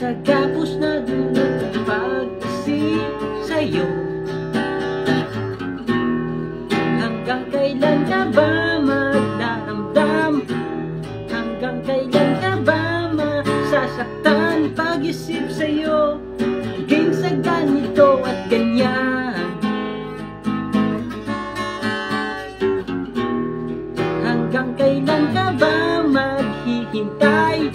sa gapos na dulot ng pag-isip sa'yo. Hanggang kailan ka ba magdaramdam? Hanggang kailan ka ba masasaktan pag-isip sa'yo? Hanggang sa ganito at ganyan. Hanggang kailan ka ba maghihintay?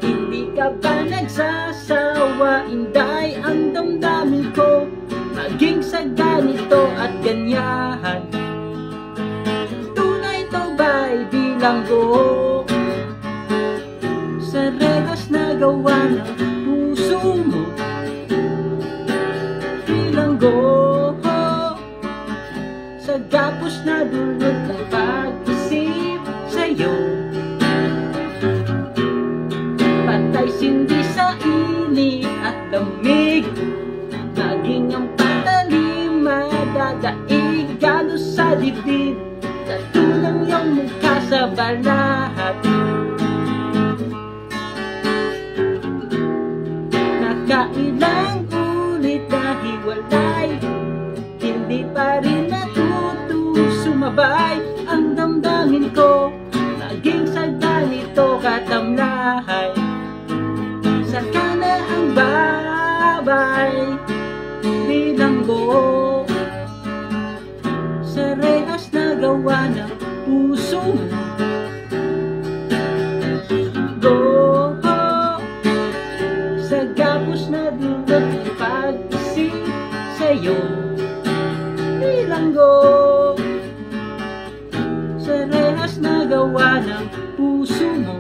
Hindi ka ba nagsasawa? Inday ang damdamin ko, maging sa ganito at ganyan. Tunay to ba'y bilanggo sa rehas na gawa ng puso mo? Bilanggo sa gapos na dulot ng pag-isip sa'yo. Patay sindi sa init at lamig, maging ang patalim madadaig galos sa dibdib. Tattoo ng iyong mukha sa balat, nakailang ulit na hiwalay, hindi pa rin natuto sumabay ang damdamin ko, maging sa ganito katamlay. Saka na ang babay, bilanggo sa rehas na gawa ng puso mo. Go sa gapos na dulot ng pag-isip sa'yo. Bilanggo sa rehas na gawa ng puso mo.